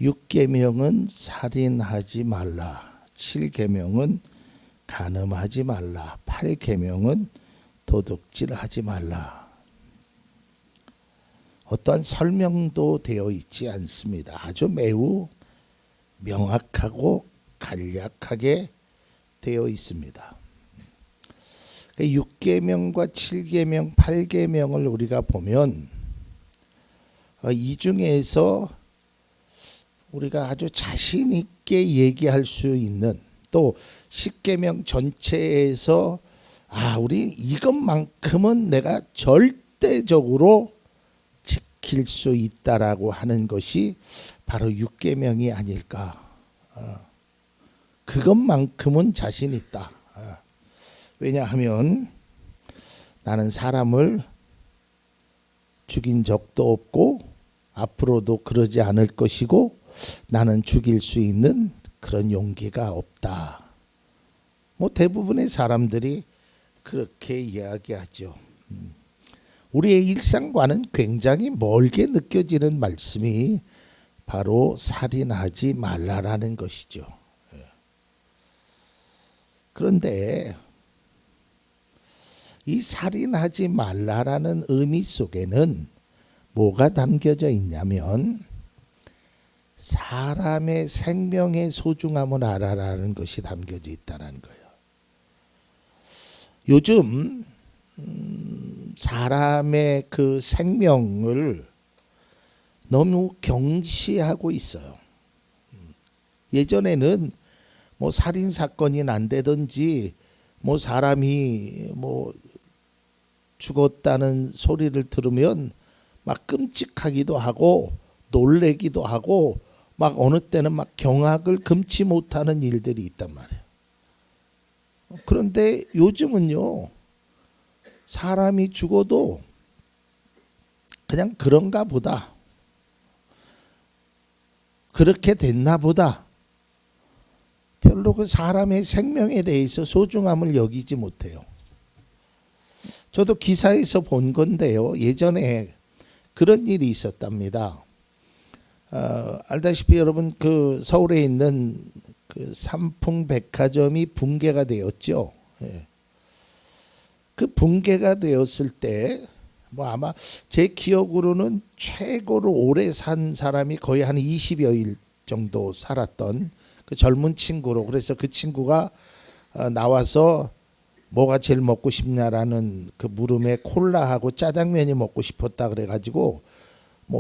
6계명은 살인하지 말라, 7계명은 간음하지 말라, 8계명은 도둑질하지 말라. 어떠한 설명도 되어 있지 않습니다. 아주 매우 명확하고 간략하게 되어 있습니다. 6계명과 7계명, 8계명을 우리가 보면 이 중에서 우리가 아주 자신 있게 얘기할 수 있는, 또 10계명 전체에서 우리 이것만큼은 내가 절대적으로 지킬 수 있다라고 하는 것이 바로 6계명이 아닐까. 그것만큼은 자신 있다. 왜냐하면 나는 사람을 죽인 적도 없고 앞으로도 그러지 않을 것이고 나는 죽일 수 있는 그런 용기가 없다. 대부분의 사람들이 그렇게 이야기하죠. 우리의 일상과는 굉장히 멀게 느껴지는 말씀이 바로 살인하지 말라라는 것이죠. 그런데 이 살인하지 말라라는 의미 속에는 뭐가 담겨져 있냐면 사람의 생명의 소중함을 알아라는 것이 담겨져 있다는 거예요. 요즘 사람의 그 생명을 너무 경시하고 있어요. 예전에는 살인 사건이 난다든지 사람이 죽었다는 소리를 들으면 막 끔찍하기도 하고 놀래기도 하고 막 어느 때는 막 경악을 금치 못하는 일들이 있단 말이에요. 그런데 요즘은요, 사람이 죽어도 그냥 그런가 보다, 그렇게 됐나 보다, 별로 그 사람의 생명에 대해서 소중함을 여기지 못해요. 저도 기사에서 본 건데요, 예전에 그런 일이 있었답니다. 알다시피 여러분, 그 서울에 있는 그 삼풍백화점이 붕괴가 되었죠. 그 붕괴가 되었을 때 아마 제 기억으로는 최고로 오래 산 사람이 거의 한 20여일 정도 살았던 그 젊은 친구로, 그래서 그 친구가 나와서 뭐가 제일 먹고 싶냐라는 그 물음에 콜라하고 짜장면이 먹고 싶었다 그래가지고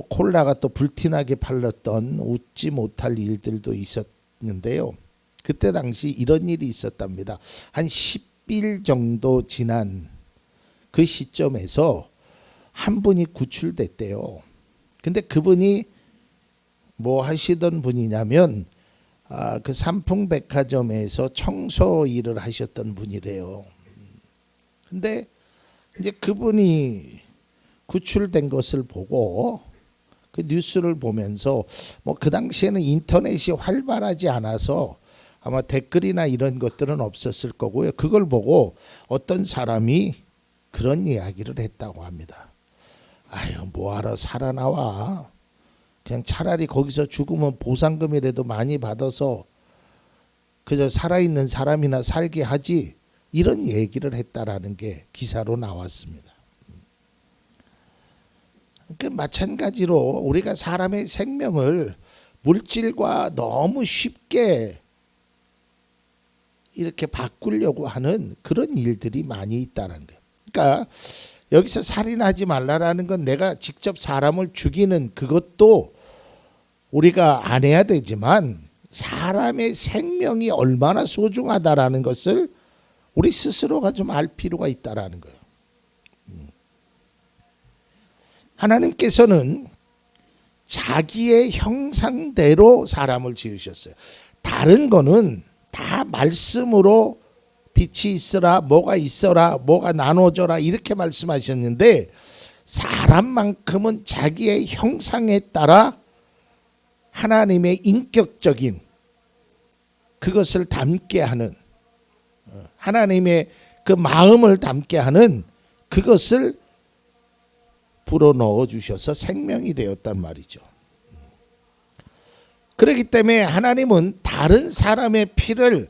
콜라가 또 불티나게 팔렸던 웃지 못할 일들도 있었는데요. 그때 당시 이런 일이 있었답니다. 한 10일 정도 지난 그 시점에서 한 분이 구출됐대요. 근데 그분이 뭐 하시던 분이냐면 그 삼풍백화점에서 청소 일을 하셨던 분이래요. 근데 이제 그분이 구출된 것을 보고 그 뉴스를 보면서 그 당시에는 인터넷이 활발하지 않아서 아마 댓글이나 이런 것들은 없었을 거고요. 그걸 보고 어떤 사람이 그런 이야기를 했다고 합니다. 뭐하러 살아나와. 그냥 차라리 거기서 죽으면 보상금이라도 많이 받아서 그저 살아있는 사람이나 살게 하지, 이런 얘기를 했다라는 게 기사로 나왔습니다. 마찬가지로 우리가 사람의 생명을 물질과 너무 쉽게 이렇게 바꾸려고 하는 그런 일들이 많이 있다는 거예요. 그러니까 여기서 살인하지 말라라는 건 내가 직접 사람을 죽이는 그것도 우리가 안 해야 되지만 사람의 생명이 얼마나 소중하다라는 것을 우리 스스로가 좀 알 필요가 있다라는 거예요. 하나님께서는 자기의 형상대로 사람을 지으셨어요. 다른 거는 다 말씀으로 빛이 있어라, 뭐가 있어라, 뭐가 나눠져라 이렇게 말씀하셨는데 사람만큼은 자기의 형상에 따라 하나님의 인격적인 그것을 담게 하는, 하나님의 그 마음을 담게 하는 그것을 불어넣어 주셔서 생명이 되었단 말이죠. 그렇기 때문에 하나님은 다른 사람의 피를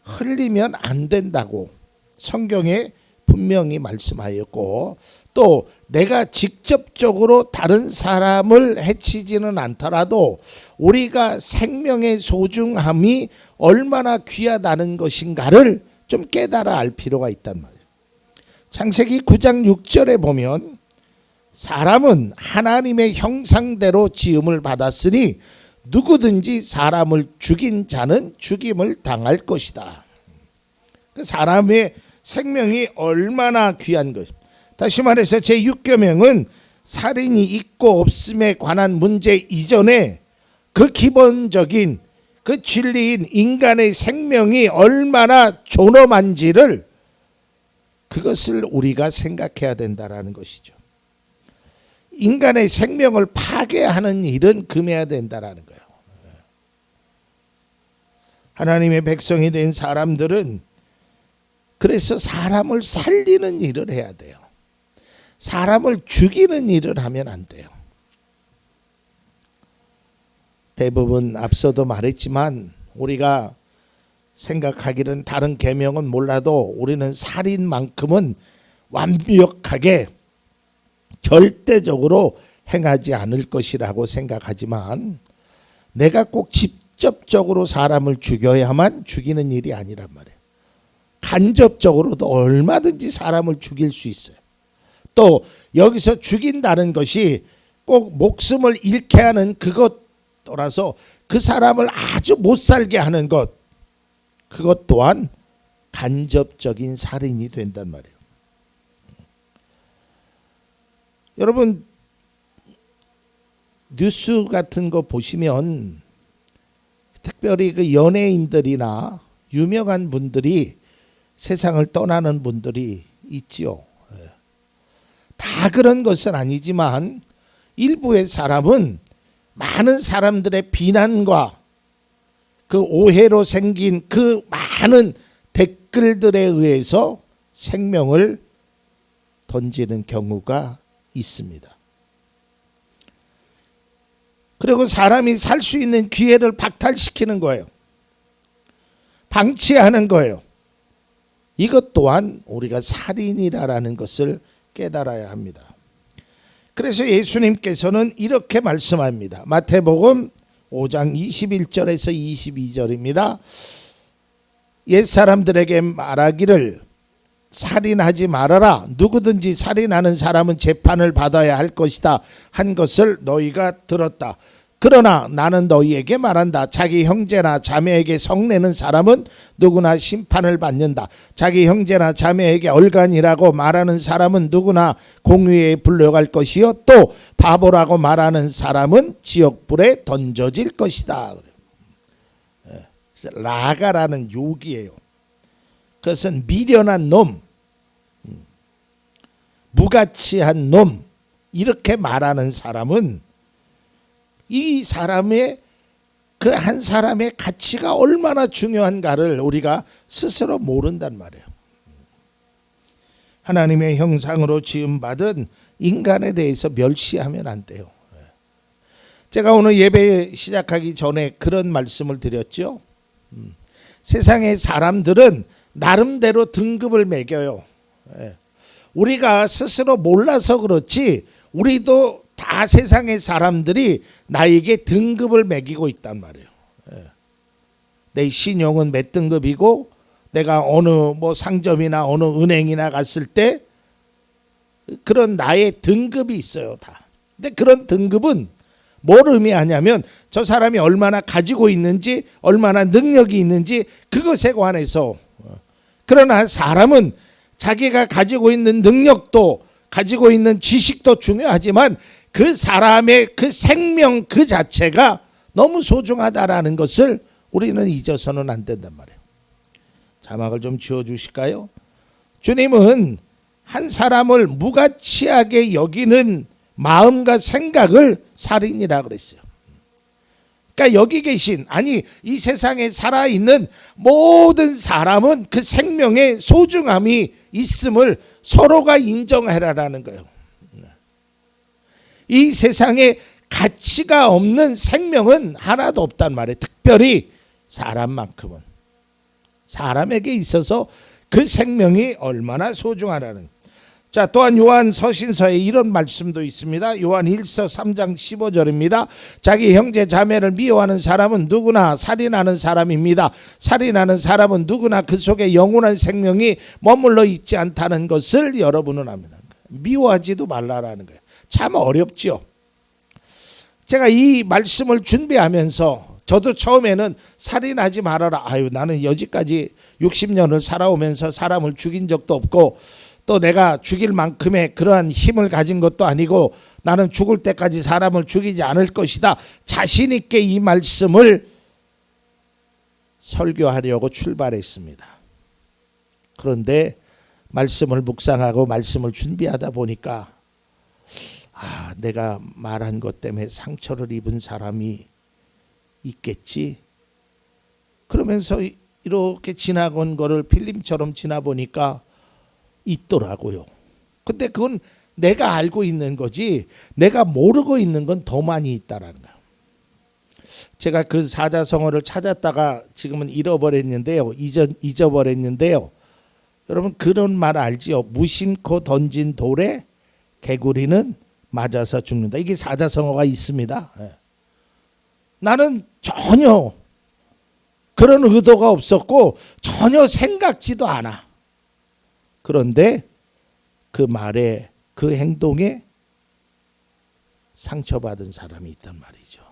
흘리면 안 된다고 성경에 분명히 말씀하였고, 또 내가 직접적으로 다른 사람을 해치지는 않더라도 우리가 생명의 소중함이 얼마나 귀하다는 것인가를 좀 깨달아 알 필요가 있단 말이에요. 창세기 9장 6절에 보면 사람은 하나님의 형상대로 지음을 받았으니 누구든지 사람을 죽인 자는 죽임을 당할 것이다. 사람의 생명이 얼마나 귀한 것. 다시 말해서 제6계명은 살인이 있고 없음에 관한 문제 이전에 그 기본적인 그 진리인 인간의 생명이 얼마나 존엄한지를, 그것을 우리가 생각해야 된다라는 것이죠. 인간의 생명을 파괴하는 일은 금해야 된다라는 거예요. 하나님의 백성이 된 사람들은 그래서 사람을 살리는 일을 해야 돼요. 사람을 죽이는 일을 하면 안 돼요. 대부분 앞서도 말했지만 우리가 생각하기는 다른 계명은 몰라도 우리는 살인만큼은 완벽하게 절대적으로 행하지 않을 것이라고 생각하지만, 내가 꼭 직접적으로 사람을 죽여야만 죽이는 일이 아니란 말이에요. 간접적으로도 얼마든지 사람을 죽일 수 있어요. 또 여기서 죽인다는 것이 꼭 목숨을 잃게 하는 그것 떠나서 그 사람을 아주 못 살게 하는 것, 그것 또한 간접적인 살인이 된단 말이에요. 여러분, 뉴스 같은 거 보시면 특별히 그 연예인들이나 유명한 분들이 세상을 떠나는 분들이 있지요. 다 그런 것은 아니지만 일부의 사람은 많은 사람들의 비난과 그 오해로 생긴 그 많은 댓글들에 의해서 생명을 던지는 경우가 있습니다. 그리고 사람이 살 수 있는 기회를 박탈시키는 거예요. 방치하는 거예요. 이것 또한 우리가 살인이라는 것을 깨달아야 합니다. 그래서 예수님께서는 이렇게 말씀합니다. 마태복음 5장 21절에서 22절입니다. 옛사람들에게 말하기를 살인하지 말아라. 누구든지 살인하는 사람은 재판을 받아야 할 것이다 한 것을 너희가 들었다. 그러나 나는 너희에게 말한다. 자기 형제나 자매에게 성내는 사람은 누구나 심판을 받는다. 자기 형제나 자매에게 얼간이라고 말하는 사람은 누구나 공회에 불려갈 것이요, 또 바보라고 말하는 사람은 지옥불에 던져질 것이다. 그래서 라가라는 욕이에요. 그것은 미련한 놈, 무가치한 놈, 이렇게 말하는 사람은 이 사람의 그 한 사람의 가치가 얼마나 중요한가를 우리가 스스로 모른단 말이에요. 하나님의 형상으로 지음받은 인간에 대해서 멸시하면 안 돼요. 제가 오늘 예배 시작하기 전에 그런 말씀을 드렸죠. 세상의 사람들은 나름대로 등급을 매겨요. 우리가 스스로 몰라서 그렇지 우리도 다 세상의 사람들이 나에게 등급을 매기고 있단 말이에요. 내 신용은 몇 등급이고 내가 어느 뭐 상점이나 어느 은행이나 갔을 때 그런 나의 등급이 있어요, 다. 근데 그런 등급은 뭘 의미하냐면 저 사람이 얼마나 가지고 있는지, 얼마나 능력이 있는지 그것에 관해서. 그러나 사람은 자기가 가지고 있는 능력도 가지고 있는 지식도 중요하지만 그 사람의 그 생명 그 자체가 너무 소중하다라는 것을 우리는 잊어서는 안 된단 말이에요. 자막을 좀 지워주실까요? 주님은 한 사람을 무가치하게 여기는 마음과 생각을 살인이라 그랬어요. 그러니까 여기 계신, 아니 이 세상에 살아있는 모든 사람은 그 생명의 소중함이 있음을 서로가 인정해라라는 거예요. 이 세상에 가치가 없는 생명은 하나도 없단 말이에요. 특별히 사람만큼은. 사람에게 있어서 그 생명이 얼마나 소중하라는. 자, 또한 요한 서신서에 이런 말씀도 있습니다. 요한 1서 3장 15절입니다. 자기 형제 자매를 미워하는 사람은 누구나 살인하는 사람입니다. 살인하는 사람은 누구나 그 속에 영원한 생명이 머물러 있지 않다는 것을 여러분은 압니다. 미워하지도 말라라는 거예요. 참 어렵죠. 제가 이 말씀을 준비하면서 저도 처음에는 살인하지 말아라. 아유, 나는 여지까지 60년을 살아오면서 사람을 죽인 적도 없고 또 내가 죽일 만큼의 그러한 힘을 가진 것도 아니고 나는 죽을 때까지 사람을 죽이지 않을 것이다. 자신 있게 이 말씀을 설교하려고 출발했습니다. 그런데 말씀을 묵상하고 말씀을 준비하다 보니까 내가 말한 것 때문에 상처를 입은 사람이 있겠지. 그러면서 이렇게 지나간 거를 필름처럼 지나보니까 있더라고요. 근데 그건 내가 알고 있는 거지 내가 모르고 있는 건 더 많이 있다라는 거예요. 제가 그 사자성어를 찾았다가 지금은 잃어버렸는데요. 잊어버렸는데요. 여러분 그런 말 알지요? 무심코 던진 돌에 개구리는 맞아서 죽는다. 이게 사자성어가 있습니다. 나는 전혀 그런 의도가 없었고 전혀 생각지도 않아. 그런데 그 말에 그 행동에 상처받은 사람이 있단 말이죠.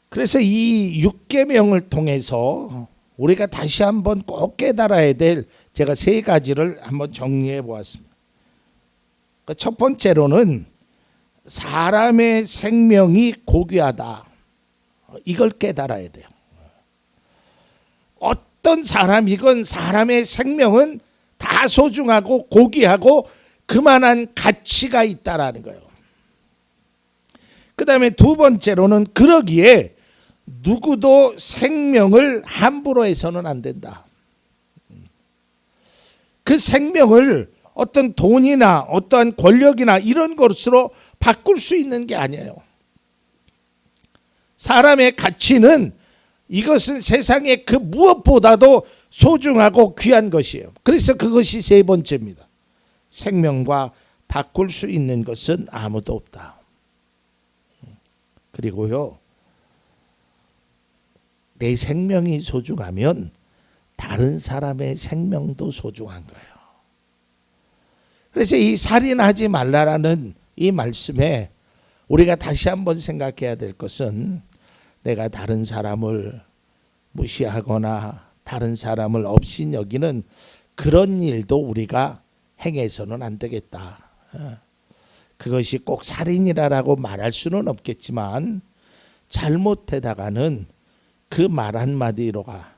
그래서 이 6계명을 통해서 우리가 다시 한번 꼭 깨달아야 될 제가 3가지를 한번 정리해 보았습니다. 첫 번째로는 사람의 생명이 고귀하다. 이걸 깨달아야 돼요. 어떤 사람이건 사람의 생명은 다 소중하고 고귀하고 그만한 가치가 있다라는 거예요. 그 다음에 두 번째로는 그러기에 누구도 생명을 함부로 해서는 안 된다. 그 생명을 어떤 돈이나 어떠한 권력이나 이런 것으로 바꿀 수 있는 게 아니에요. 사람의 가치는 이것은 세상의 그 무엇보다도 소중하고 귀한 것이에요. 그래서 그것이 3번째입니다. 생명과 바꿀 수 있는 것은 아무도 없다. 그리고요, 내 생명이 소중하면 다른 사람의 생명도 소중한 거예요. 그래서 이 살인하지 말라라는 이 말씀에 우리가 다시 한번 생각해야 될 것은 내가 다른 사람을 무시하거나 다른 사람을 업신여기는 그런 일도 우리가 행해서는 안 되겠다. 그것이 꼭 살인이라고 말할 수는 없겠지만 잘못되다가는 그 말 한마디로가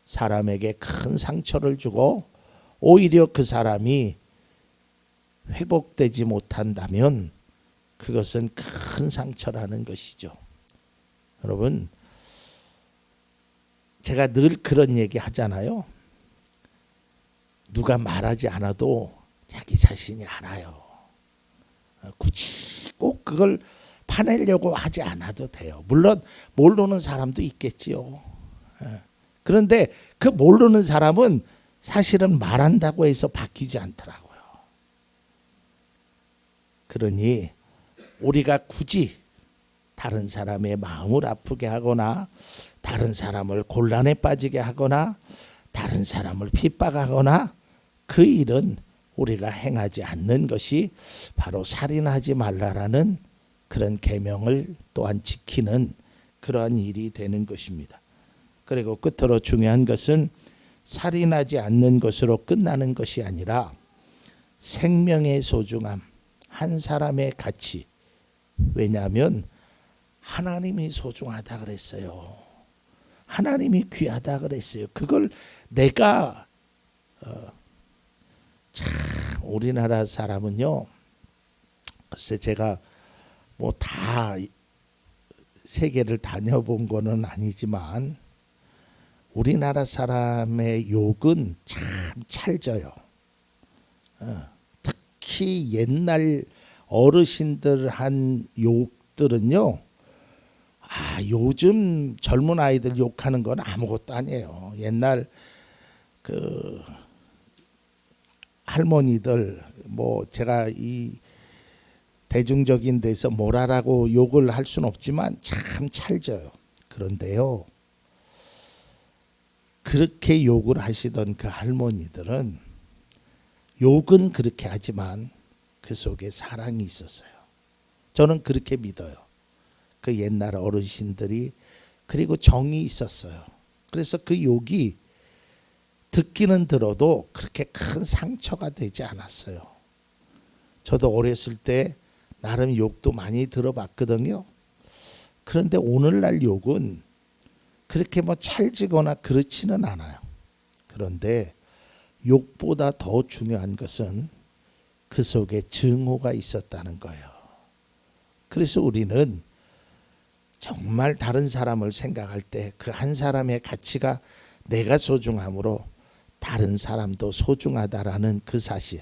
사람에게 큰 상처를 주고 오히려 그 사람이 회복되지 못한다면 그것은 큰 상처라는 것이죠. 여러분, 제가 늘 그런 얘기 하잖아요. 누가 말하지 않아도 자기 자신이 알아요. 굳이 꼭 그걸 파내려고 하지 않아도 돼요. 물론 모르는 사람도 있겠지요. 그런데 그 모르는 사람은 사실은 말한다고 해서 바뀌지 않더라고요. 그러니 우리가 굳이 다른 사람의 마음을 아프게 하거나 다른 사람을 곤란에 빠지게 하거나 다른 사람을 핍박하거나 그 일은 우리가 행하지 않는 것이 바로 살인하지 말라라는 그런 계명을 또한 지키는 그러한 일이 되는 것입니다. 그리고 끝으로 중요한 것은 살인하지 않는 것으로 끝나는 것이 아니라 생명의 소중함, 한 사람의 가치. 왜냐하면 하나님이 소중하다 그랬어요. 하나님이 귀하다 그랬어요. 그걸 내가 참 우리나라 사람은요. 글쎄 제가 뭐 다 세계를 다녀본 거는 아니지만 우리나라 사람의 욕은 참 찰져요. 특히 옛날 어르신들 한 욕들은요. 요즘 젊은 아이들 욕하는 건 아무것도 아니에요. 옛날 그 할머니들 뭐 제가 이 대중적인 데서 뭐라라고 욕을 할 수는 없지만 참 찰져요. 그런데요. 그렇게 욕을 하시던 그 할머니들은 욕은 그렇게 하지만 그 속에 사랑이 있었어요. 저는 그렇게 믿어요. 그 옛날 어르신들이 그리고 정이 있었어요. 그래서 그 욕이 듣기는 들어도 그렇게 큰 상처가 되지 않았어요. 저도 어렸을 때 나름 욕도 많이 들어봤거든요. 그런데 오늘날 욕은 그렇게 뭐 찰지거나 그렇지는 않아요. 그런데 욕보다 더 중요한 것은 그 속에 증오가 있었다는 거예요. 그래서 우리는 정말 다른 사람을 생각할 때 그 한 사람의 가치가 내가 소중함으로 다른 사람도 소중하다라는 그 사실,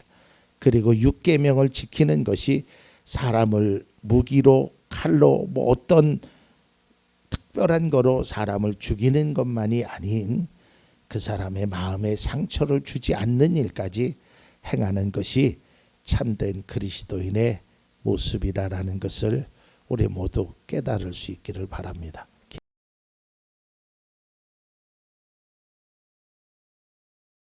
그리고 육계명을 지키는 것이 사람을 무기로 칼로 뭐 어떤 특별한 거로 사람을 죽이는 것만이 아닌 그 사람의 마음에 상처를 주지 않는 일까지 행하는 것이 참된 그리스도인의 모습이라는 것을 우리 모두 깨달을 수 있기를 바랍니다.